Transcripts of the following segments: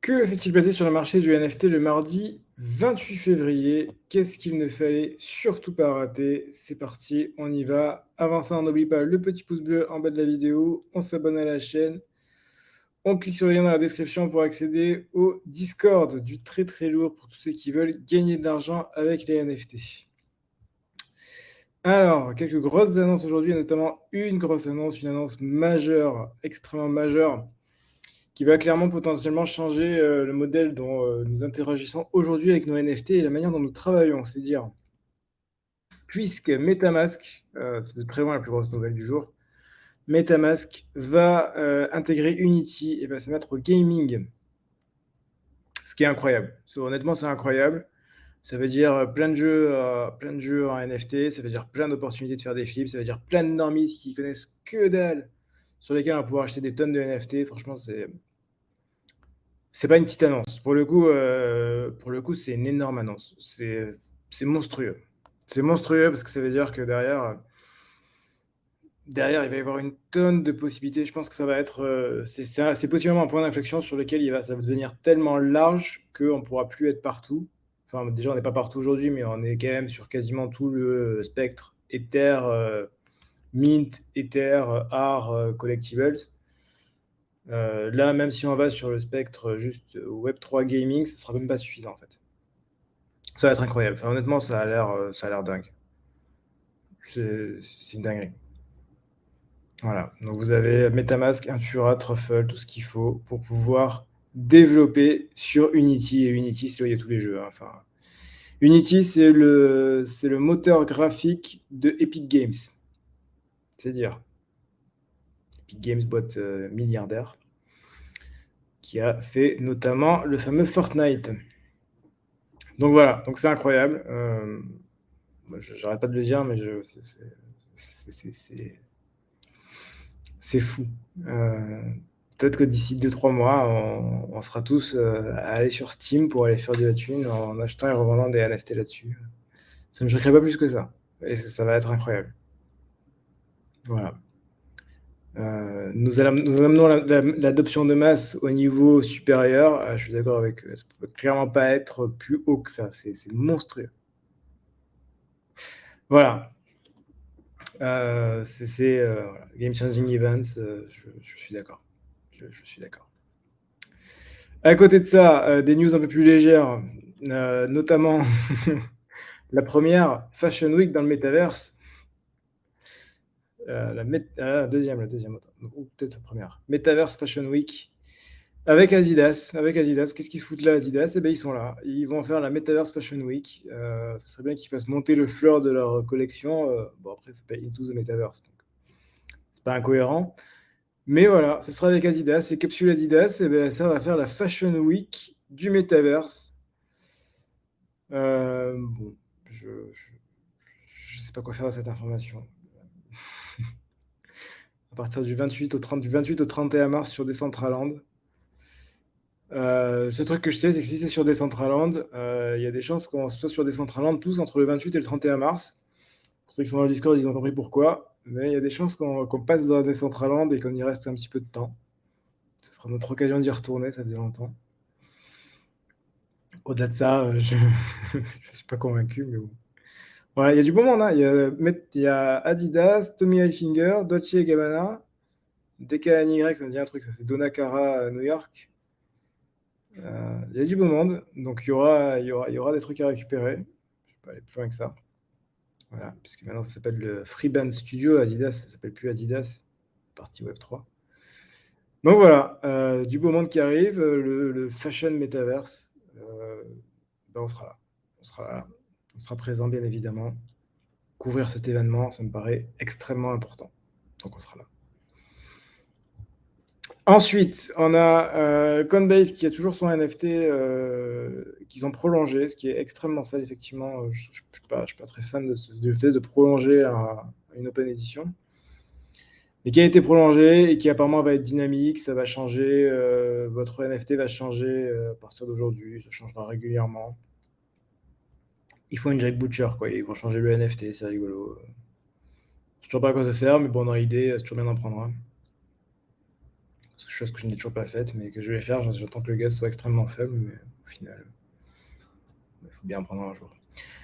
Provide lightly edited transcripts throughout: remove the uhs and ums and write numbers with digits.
Que s'est-il passé sur le marché du NFT le mardi 28 février? Qu'est-ce qu'il ne fallait surtout pas rater? C'est parti, on y va. Avant ça, on n'oublie pas le petit pouce bleu en bas de la vidéo, on s'abonne à la chaîne, on clique sur le lien dans la description pour accéder au Discord du très très lourd pour tous ceux qui veulent gagner de l'argent avec les NFT. Alors, quelques grosses annonces aujourd'hui, et notamment une grosse annonce, une annonce majeure, extrêmement majeure, qui va clairement potentiellement changer le modèle dont nous interagissons aujourd'hui avec nos NFT et la manière dont nous travaillons. C'est dire, puisque MetaMask, c'est de très loin la plus grosse nouvelle du jour, MetaMask va intégrer Unity et va se mettre au gaming, ce qui est incroyable. Honnêtement, c'est incroyable. Ça veut dire plein de jeux en NFT, ça veut dire plein d'opportunités de faire des flips, ça veut dire plein de normies qui connaissent que dalle, sur lesquels on va pouvoir acheter des tonnes de NFT. Franchement, c'est pas une petite annonce. Pour le coup, c'est une énorme annonce. C'est monstrueux. C'est monstrueux parce que ça veut dire que derrière, il va y avoir une tonne de possibilités. Je pense que ça va être, c'est possiblement un point d'inflexion sur lequel ça va devenir tellement large qu'on ne pourra plus être partout. Enfin, déjà, on n'est pas partout aujourd'hui, mais on est quand même sur quasiment tout le spectre Ether, Mint, Ether, Art, Collectibles. Là, même si on va sur le spectre juste Web3 gaming, ça sera même pas suffisant en fait. Ça va être incroyable. Enfin, honnêtement, ça a l'air dingue. C'est une dinguerie. Voilà. Donc vous avez MetaMask, Intura, Truffle, tout ce qu'il faut pour pouvoir développer sur Unity. Et Unity, c'est là où il y a tous les jeux, hein. Enfin, Unity, c'est le moteur graphique de Epic Games. C'est dire. Epic Games, boîte milliardaire, qui a fait notamment le fameux Fortnite. Donc voilà, donc c'est incroyable. J'arrête pas de le dire, mais c'est fou. Peut-être que d'ici 2-3 mois, on sera tous à aller sur Steam pour aller faire de la thune en achetant et revendant des NFT là-dessus. Ça ne me choquerait pas plus que ça. Et ça va être incroyable. Voilà. Nous amenons l'adoption de masse au niveau supérieur. Je suis d'accord avec eux. Ça ne peut clairement pas être plus haut que ça. C'est monstrueux. Voilà. Voilà. Game Changing Events, je suis d'accord. Je suis d'accord. À côté de ça, des news un peu plus légères, notamment la première Fashion Week dans le Metaverse. La deuxième, autant. Ou peut-être la première. Metaverse Fashion Week avec Adidas. Avec Adidas, qu'est-ce qu'ils se foutent là, Adidas? Eh ben, ils sont là. Ils vont faire la Metaverse Fashion Week. Ce serait bien qu'ils fassent monter le fleur de leur collection. Bon, après, ça s'appelle Into the Metaverse, donc c'est pas incohérent. Mais voilà, ce sera avec Adidas. Les capsules Adidas, eh ben, ça va faire la Fashion Week du Metaverse. Bon, je sais pas quoi faire de cette information. À partir du 28 au 31 mars sur Decentraland. Ce truc que je sais, c'est que si c'est sur Decentraland, il y a des chances qu'on soit sur Decentraland tous entre le 28 et le 31 mars. Pour ceux qui sont dans le Discord, ils ont compris pourquoi. Mais il y a des chances qu'on passe dans Decentraland et qu'on y reste un petit peu de temps. Ce sera notre occasion d'y retourner, ça faisait longtemps. Au-delà de ça, je ne suis pas convaincu, mais bon. Voilà, il y a du beau monde, hein. Il y a Adidas, Tommy Hilfiger, Dolce & Gabbana, DKNY, ça me dit un truc, ça c'est Donna Cara à New York. Il y a du beau monde, donc il y aura des trucs à récupérer. Je ne vais pas aller plus loin que ça. Voilà, puisque maintenant ça s'appelle le Freeband Studio Adidas, ça s'appelle plus Adidas, partie Web3. Donc voilà, du beau monde qui arrive, le Fashion Metaverse, ben on sera là. On sera là, on sera présent bien évidemment. Couvrir cet événement, ça me paraît extrêmement important. Donc on sera là. Ensuite, on a Coinbase qui a toujours son NFT qu'ils ont prolongé, ce qui est extrêmement sad, effectivement. Je ne suis pas très fan du fait de prolonger une open edition. Mais qui a été prolongé et qui apparemment va être dynamique, ça va changer, votre NFT va changer à partir d'aujourd'hui, ça changera régulièrement. Ils font une Jack Butcher, quoi, ils vont changer le NFT, c'est rigolo. Je sais toujours pas à quoi ça sert, mais bon, dans l'idée, c'est toujours bien d'en prendre un. chose que je n'ai toujours pas faite, mais que je vais faire. J'attends que le gaz soit extrêmement faible, mais au final, il faut bien prendre un jour.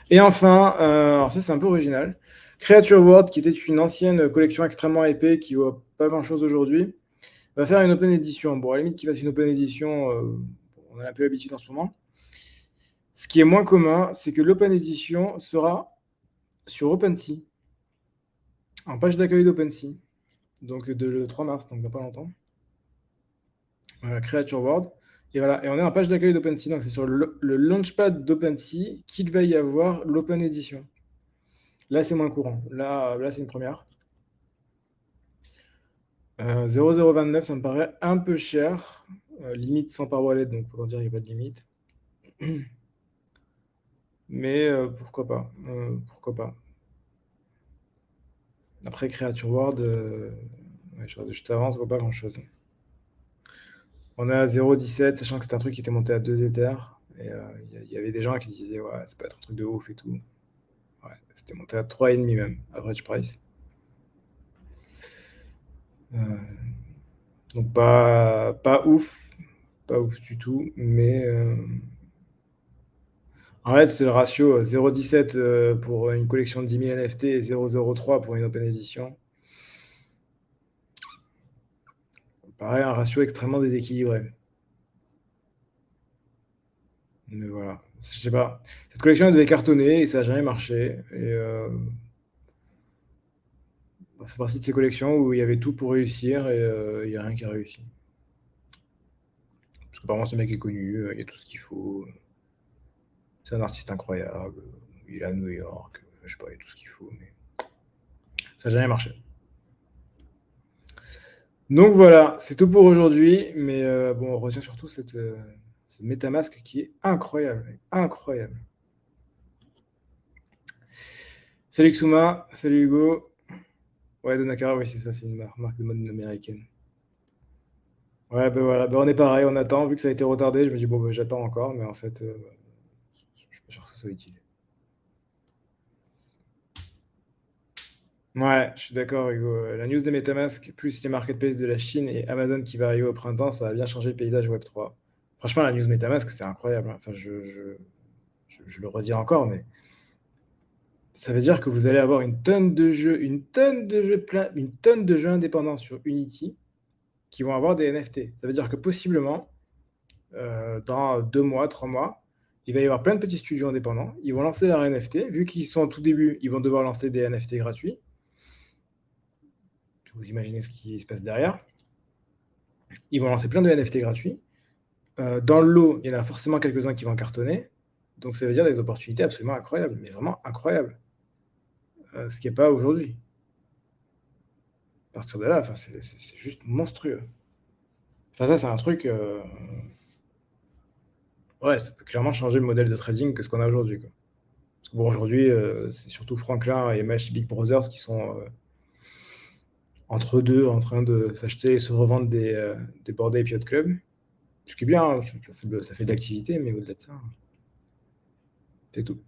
Et enfin, alors ça c'est un peu original, Creature World, qui était une ancienne collection extrêmement épais, qui vaut pas grand-chose aujourd'hui, va faire une open edition. Bon, à la limite qu'il fasse une open edition, on a un peu l'habitude en ce moment. Ce qui est moins commun, c'est que l'open edition sera sur OpenSea, en page d'accueil d'OpenSea, donc le 3 mars, donc dans pas longtemps. Voilà, Creature World. Et voilà, et on est en page d'accueil d'OpenSea, donc c'est sur le launchpad d'OpenSea qu'il va y avoir l'open edition. Là, c'est moins courant. Là c'est une première. 0,029, ça me paraît un peu cher. Limite 100 par wallet, donc autant dire qu'il n'y a pas de limite. Mais pourquoi pas. Pourquoi pas. Après Creature World, ouais, juste avant, ça vaut pas grand-chose. On est à 0,17, sachant que c'est un truc qui était monté à 2 Ethers. Et il y avait des gens qui disaient, ouais, ça peut être un truc de ouf et tout. Ouais, c'était monté à 3,5 même, average price. Donc pas ouf du tout, mais en fait, c'est le ratio 0,17 pour une collection de 10 000 NFT et 0,03 pour une open edition. Pareil, un ratio extrêmement déséquilibré. Mais voilà, je sais pas. Cette collection, elle devait cartonner et ça n'a jamais marché. Et c'est partie de ces collections où il y avait tout pour réussir et il n'y a rien qui a réussi. Parce qu'apparemment, ce mec est connu, il y a tout ce qu'il faut. C'est un artiste incroyable, il est à New York, je sais pas, il y a tout ce qu'il faut, mais ça n'a jamais marché. Donc voilà, c'est tout pour aujourd'hui, mais bon, on retient surtout ce MetaMask qui est incroyable, incroyable. Salut Xuma, salut Hugo. Ouais, Donakara, oui, c'est ça, c'est une marque de mode américaine. Ouais, ben voilà, ben on est pareil, on attend, vu que ça a été retardé, je me dis, bon, ben, j'attends encore, mais en fait, je suis pas sûr que ce soit utile. Ouais, je suis d'accord, Hugo. La news de MetaMask, plus les marketplaces de la Chine et Amazon qui va arriver au printemps, ça va bien changer le paysage Web3. Franchement, la news MetaMask, c'est incroyable, hein. Enfin, je le redis encore, mais ça veut dire que vous allez avoir une tonne de jeux indépendants sur Unity qui vont avoir des NFT. Ça veut dire que possiblement, dans 2 mois, 3 mois, il va y avoir plein de petits studios indépendants. Ils vont lancer leur NFT. Vu qu'ils sont au tout début, ils vont devoir lancer des NFT gratuits. Vous imaginez ce qui se passe derrière. Ils vont lancer plein de NFT gratuits. Dans le lot, il y en a forcément quelques-uns qui vont cartonner. Donc ça veut dire des opportunités absolument incroyables, mais vraiment incroyables. Ce qui n'est pas aujourd'hui. À partir de là, c'est juste monstrueux. Enfin, ça, c'est un truc. Ouais, ça peut clairement changer le modèle de trading que ce qu'on a aujourd'hui, quoi. Parce que bon, aujourd'hui, c'est surtout Franklin et Mesh Big Brothers qui sont entre deux en train de s'acheter et se revendre des Bored Ape Yacht Club. Ce qui est bien, hein, ça fait de l'activité, mais au-delà de ça, c'est tout.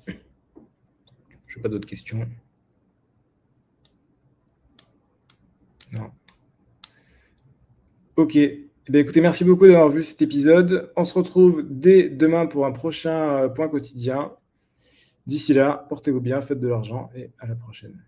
Je n'ai pas d'autres questions. Non. Ok. Eh bien, écoutez, merci beaucoup d'avoir vu cet épisode. On se retrouve dès demain pour un prochain point quotidien. D'ici là, portez-vous bien, faites de l'argent et à la prochaine.